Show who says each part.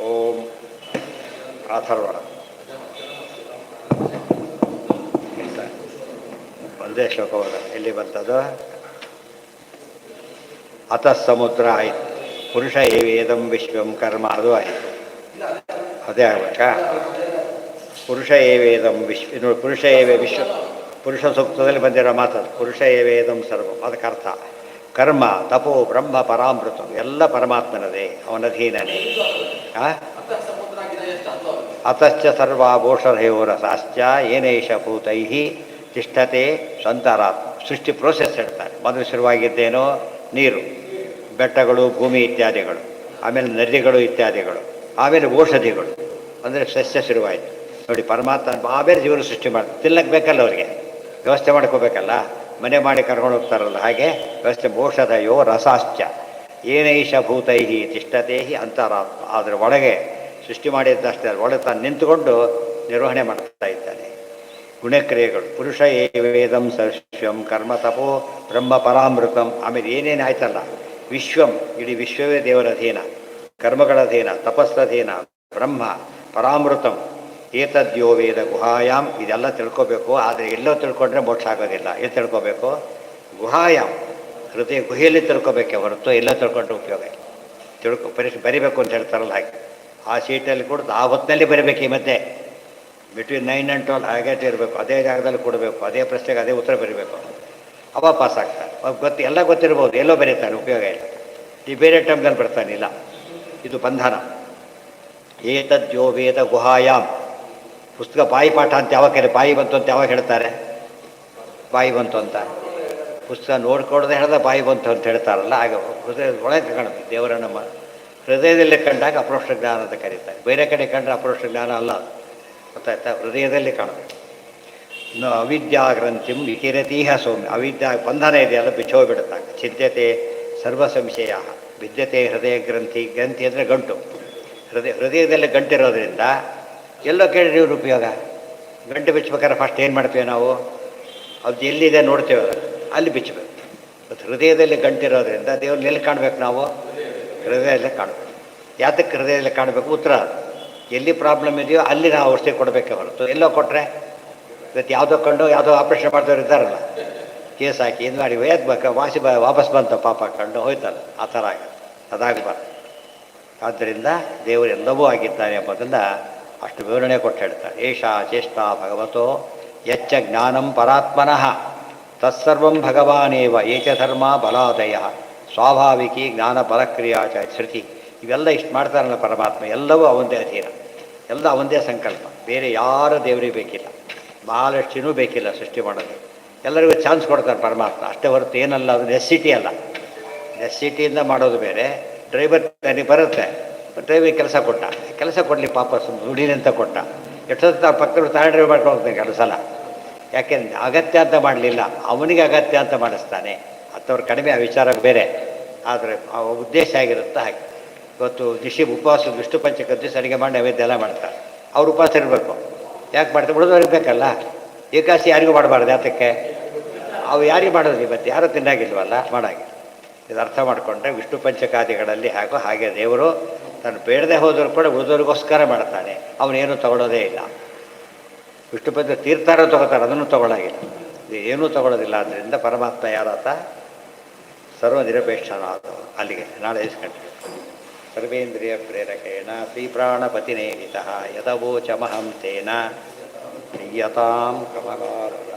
Speaker 1: ಓಂ ಅಥರ್ವಣ ಒಂದೇ ಶ್ಲೋಕವಾದ ಎಲ್ಲಿ ಬಂತದು? ಅತಃ ಸಮುದ್ರ ಆಯಿತು, ಪುರುಷ ಏವೇದಂ ವಿಶ್ವಂ ಕರ್ಮ ಅದು ಆಯಿತು. ಅದೇ ಆಗ್ಬೇಕಾ? ಪುರುಷ ಏವೇದಂ ವಿಶ್ವ ನೋಡಿ, ಪುರುಷ ಏವೇ ವಿಶ್ವ, ಪುರುಷ ಸೂಕ್ತದಲ್ಲಿ ಬಂದಿರೋ ಮಾತದು. ಪುರುಷ ಏವೇದಂ ಸರ್ವಂ ಅದಕ್ಕೆ ಅರ್ಥ. ಕರ್ಮ ತಪೋ ಬ್ರಹ್ಮ ಪರಾಮೃತ ಎಲ್ಲ ಪರಮಾತ್ಮನದೇ, ಅವನಧೀನನೇ. ಅತಶ್ಚ ಸರ್ವಾಭೂಷರಯೋರಸಾಶ್ಚ ಏನೈಷ ಭೂತೈ ತಿಷ್ಠತೆ ಸಂತರಾತ್ಮ. ಸೃಷ್ಟಿ ಪ್ರೋಸೆಸ್ ಹೇಳ್ತಾರೆ. ಮೊದಲು ಶುರುವಾಗಿದ್ದೇನೋ ನೀರು, ಬೆಟ್ಟಗಳು, ಭೂಮಿ ಇತ್ಯಾದಿಗಳು, ಆಮೇಲೆ ನದಿಗಳು ಇತ್ಯಾದಿಗಳು, ಆಮೇಲೆ ಔಷಧಿಗಳು, ಅಂದರೆ ಸಸ್ಯ ಶುರುವಾಯಿತು. ನೋಡಿ, ಪರಮಾತ್ಮ ಆಮೇಲೆ ಜೀವನ ಸೃಷ್ಟಿ ಮಾಡ್ತಾರೆ. ತಿನ್ನಕ್ಕೆ ಬೇಕಲ್ಲ ಅವರಿಗೆ, ವ್ಯವಸ್ಥೆ ಮಾಡ್ಕೋಬೇಕಲ್ಲ, ಮನೆ ಮಾಡಿ ಕರ್ಕೊಂಡು ಹೋಗ್ತಾರಲ್ಲ ಹಾಗೆ ವ್ಯವಸ್ಥೆ. ಔಷಧಯೋ ರಸಾಶ್ಚ ಏನೈಷ ಭೂತೈ ತಿಷ್ಠತೆ ಅಂತರಾತ್ಮ. ಅದರ ಒಳಗೆ ಸೃಷ್ಟಿ ಮಾಡಿದ್ದಷ್ಟೇ, ಒಳಗೆ ತಾನು ನಿಂತುಕೊಂಡು ನಿರ್ವಹಣೆ ಮಾಡ್ತಾ ಇದ್ದಾನೆ. ಗುಣಕ್ರಿಯೆಗಳು ಪುರುಷ ಏವೇದಂ ಸರ್ಶ್ವಂ ಕರ್ಮ ತಪೋ ಬ್ರಹ್ಮ ಪರಾಮೃತಂ. ಆಮೇಲೆ ಏನೇನು ಆಯ್ತಲ್ಲ, ವಿಶ್ವಂ ಇಡೀ ವಿಶ್ವವೇ ದೇವರ ಅಧೀನ, ಕರ್ಮಗಳ ಅಧೀನ, ತಪಸ್ಸಧೀನ, ಬ್ರಹ್ಮ ಪರಾಮೃತಂ. ಏತದ್ಯೋ ವೇದ ಗುಹಾಯಾಮ್. ಇದೆಲ್ಲ ತಿಳ್ಕೋಬೇಕು, ಆದರೆ ಎಲ್ಲೋ ತಿಳ್ಕೊಂಡ್ರೆ ಮೋಕ್ಷ ಆಗೋದಿಲ್ಲ. ಏನು ತಿಳ್ಕೋಬೇಕು? ಗುಹಾಯಾಮ್, ಹೃದಯ ಗುಹೆಯಲ್ಲಿ ತಿಳ್ಕೋಬೇಕೆ ಹೊರತು ಎಲ್ಲ ತಿಳ್ಕೊಂಡ್ರೆ ಉಪಯೋಗ ಇಲ್ಲ. ಪರೀಕ್ಷೆ ಬರಿಬೇಕು ಅಂತ ಹೇಳ್ತಾರಲ್ಲ ಹಾಗೆ, ಆ ಸೀಟಲ್ಲಿ ಕೂಡ ಆ ಹೊತ್ತಿನಲ್ಲಿ ಬರೀಬೇಕು. ಈ ಮಧ್ಯೆ ಬಿಟ್ವೀನ್ 9 and 12 ಹಾಗೆ ಇರಬೇಕು, ಅದೇ ಜಾಗದಲ್ಲಿ ಕೊಡಬೇಕು, ಅದೇ ಪ್ರಶ್ನೆಗೆ ಅದೇ ಉತ್ತರ ಬರೀಬೇಕು. ಅವ ಪಾಸ್ ಆಗ್ತಾನೆ. ಎಲ್ಲ ಗೊತ್ತಿರ್ಬೋದು, ಎಲ್ಲೋ ಬರೀತಾನೆ, ಉಪಯೋಗ ಇಲ್ಲ. ಈ ಬೇರೆ ಟೈಮ್ದಲ್ಲಿ ಬರ್ತಾನಿಲ್ಲ. ಇದು ಬಂಧನ. ಏತದ್ಯೋ ವೇದ ಗುಹಾಯಾಮ್. ಪುಸ್ತಕ ಬಾಯಿ ಪಾಠ ಅಂತ ಯಾವಾಗ ಬಾಯಿ ಬಂತು ಅಂತ ಯಾವಾಗ ಹೇಳ್ತಾರೆ? ಬಾಯಿ ಬಂತು ಅಂತ. ಪುಸ್ತಕ ನೋಡ್ಕೊಡದೆ ಹೇಳಿದ ಬಾಯಿ ಬಂತು ಅಂತ ಹೇಳ್ತಾರಲ್ಲ, ಆಗ ಹೃದಯ ಒಳಗೆ ಕಾಣುತ್ತೆ ದೇವರ. ನಮ್ಮ ಹೃದಯದಲ್ಲಿ ಕಂಡಾಗ ಅಪರೋಕ್ಷ ಜ್ಞಾನ ಅಂತ ಕರೀತಾರೆ. ಬೇರೆ ಕಡೆ ಕಂಡ್ರೆ ಅಪರೋಕ್ಷ ಜ್ಞಾನ ಅಲ್ಲ, ಗೊತ್ತಾಯ್ತಾ? ಹೃದಯದಲ್ಲಿ ಕಾಣಬೇಕು. ಇನ್ನು ಅವಿದ್ಯಾಗ್ರಂಥಿಂ ವಿಕಿರತೀಹ ಸೌಮ್ಯ. ಅವಿದ್ಯಾ ಬಂಧನ ಇದೆಯಲ್ಲ, ಬಿಚ್ಚೋಗ್ಬಿಡುತ್ತಾಗ. ಚಿಂತ್ಯತೆ ಸರ್ವ ಸಂಶಯ ವಿದ್ಯತೆ ಹೃದಯ ಗ್ರಂಥಿ. ಗ್ರಂಥಿ ಅಂದರೆ ಗಂಟು. ಹೃದಯದಲ್ಲಿ ಗಂಟಿರೋದ್ರಿಂದ ಎಲ್ಲೋ ಕೇಳಿದ್ರೆ ಇವ್ರ ಉಪಯೋಗ. ಗಂಟು ಬಿಚ್ಚಬೇಕಾದ್ರೆ ಫಸ್ಟ್ ಏನು ಮಾಡ್ತೀವಿ ನಾವು? ಅದು ಎಲ್ಲಿದೆ ನೋಡ್ತೇವೆ, ಅಲ್ಲಿ ಬಿಚ್ಚಬೇಕು. ಮತ್ತು ಹೃದಯದಲ್ಲಿ ಗಂಟಿರೋದ್ರಿಂದ ದೇವ್ರನ್ನ ಎಲ್ಲಿ ಕಾಣಬೇಕು ನಾವು? ಹೃದಯದಲ್ಲೇ ಕಾಣಬೇಕು. ಯಾತಕ್ಕೆ ಹೃದಯದಲ್ಲಿ ಕಾಣಬೇಕು? ಉತ್ತರ ಎಲ್ಲಿ ಪ್ರಾಬ್ಲಮ್ ಇದೆಯೋ ಅಲ್ಲಿ ನಾವು ಔಷಧಿ ಕೊಡಬೇಕೆ ಹೊರತು ಎಲ್ಲೋ ಕೊಟ್ಟರೆ. ಇವತ್ತು ಯಾವುದೋ ಕಂಡು ಯಾವುದೋ ಆಪ್ರೇಷನ್ ಮಾಡಿದವ್ರು ಇದ್ದಾರಲ್ಲ, ಕೇಸ್ ಹಾಕಿ ಇದು ಮಾಡಿ ಬೇಕು, ವಾಪಸ್ ಬಂತ ಪಾಪ ಕಂಡು ಹೋಯ್ತಲ್ಲ, ಆ ಥರ ಆಗುತ್ತೆ. ಅದಾಗಬಾರ್ದು. ಆದ್ದರಿಂದ ದೇವರು ಎಲ್ಲವೂ ಆಗಿದ್ದಾನೆ ಎಂಬುದನ್ನು ಅಷ್ಟು ವಿವರಣೆ ಕೊಟ್ಟು ಹೇಳ್ತಾರೆ. ಏಷಾ ಚೇಷ್ಟಾ ಭಗವತೋ ಯಚ್ಚ ಜ್ಞಾನಂ ಪರಾತ್ಮನಃ ತತ್ಸರ್ವಂ ಭಗವಾನೇವ ಏಕಧರ್ಮ ಬಲಾದಯ ಸ್ವಾಭಾವಿಕಿ ಜ್ಞಾನ ಫಲಕ್ರಿಯಾಚ ಶ್ರುತಿ. ಇವೆಲ್ಲ ಇಷ್ಟು ಮಾಡ್ತಾರಲ್ಲ ಪರಮಾತ್ಮ, ಎಲ್ಲವೂ ಅವಂದೇ ಅಧೀನ, ಎಲ್ಲ ಅವಂದೇ ಸಂಕಲ್ಪ. ಬೇರೆ ಯಾರು ದೇವರಿಗೆ ಬೇಕಿಲ್ಲ, ಮಹಾಲಕ್ಷ್ಮಿನೂ ಬೇಕಿಲ್ಲ ಸೃಷ್ಟಿ ಮಾಡೋದು. ಎಲ್ಲರಿಗೂ ಚಾನ್ಸ್ ಕೊಡ್ತಾರೆ ಪರಮಾತ್ಮ, ಅಷ್ಟೇ ಹೊರತು ಏನಲ್ಲ. ಅದು ನೆಸ್ಸಿಟಿ ಅಲ್ಲ. ನೆಸ್ಸಿಟಿಯಿಂದ ಮಾಡೋದು ಬೇರೆ. ಡ್ರೈವರ್ ತನಿಗೆ ಬರುತ್ತೆ, ಡ್ರೈವರಿಗೆ ಕೆಲಸ ಕೊಟ್ಟ, ಕೆಲಸ ಕೊಡಲಿ ಪಾಪ, ದುಡಿಲಿ ಅಂತ ಕೊಟ್ಟ. ಎಷ್ಟೊತ್ತು ಪಕ್ಕದ ತಾಳೆ ಡ್ರೈವ್ ಮಾಡ್ಕೊಂಡು ಹೋಗ್ತಾನೆ ಕೆಲವು ಸಲ. ಯಾಕೆಂದ್ರೆ ಅಗತ್ಯ ಅಂತ ಮಾಡಲಿಲ್ಲ, ಅವನಿಗೆ ಅಗತ್ಯ ಅಂತ ಮಾಡಿಸ್ತಾನೆ. ಅಂಥವ್ರು ಕಡಿಮೆ, ಆ ವಿಚಾರ ಬೇರೆ. ಆದರೆ ಆ ಉದ್ದೇಶ ಆಗಿರುತ್ತೆ ಹಾಗೆ. ಇವತ್ತು ಉಪವಾಸ ವಿಷ್ಣು ಪಂಚಕದ್ದು ಸರಿಗೆ ಮಾಡಿ ನೈವೇದ್ಯ ಎಲ್ಲ ಮಾಡ್ತಾರೆ. ಅವ್ರು ಉಪವಾಸ ಇರಬೇಕು. ಯಾಕೆ ಮಾಡ್ತಾರೆ? ಉಳಿದವ್ರಿಗೆ ಬೇಕಲ್ಲ. ಏಕಾಸಿ ಯಾರಿಗೂ ಮಾಡಬಾರ್ದು. ಯಾತಕ್ಕೆ? ಅವು ಯಾರಿಗೆ ಮಾಡೋದು? ಇವತ್ತು ಯಾರೂ ತಿನ್ನಾಗಿಲ್ವಲ್ಲ, ಮಾಡಾಗಿಲ್ಲ. ಇದು ಅರ್ಥ ಮಾಡಿಕೊಂಡ್ರೆ ವಿಷ್ಣು ಪಂಚಕಾದಿಗಳಲ್ಲಿ ಹಾಗೂ ಹಾಗೆ ದೇವರು ತಾನು ಬೇಡದೆ ಹೋದರೂ ಕೂಡ ಉಳಿದವ್ರಿಗೋಸ್ಕರ ಮಾಡ್ತಾನೆ. ಅವನೇನು ತಗೊಳ್ಳೋದೇ ಇಲ್ಲ. ವಿಷ್ಣು ಪಂಚ ತೀರ್ಥಾರ ತಗೋತಾರೆ, ಅದನ್ನು ತಗೊಳ್ಳಾಗಿಲ್ಲ. ಏನೂ ತಗೊಳ್ಳೋದಿಲ್ಲ. ಆದ್ದರಿಂದ ಪರಮಾತ್ಮ ಯಾರಾತ? ಸರ್ವ ನಿರಪೇಕ್ಷನಾದ. ಅಲ್ಲಿಗೆ ನಾಳೆ ಇಸ್ಕೊಂಡ್ರೆ ಸರ್ವೇಂದ್ರಿಯ ಪ್ರೇರಕೇಣ ಶ್ರೀಪ್ರಾಣಪತಿನೇಹಿತಃ ಯದವೋಚಮಹಂ ತೇನ ಪ್ರೀಯತಾಂ ಕಮಲಾಲಯ.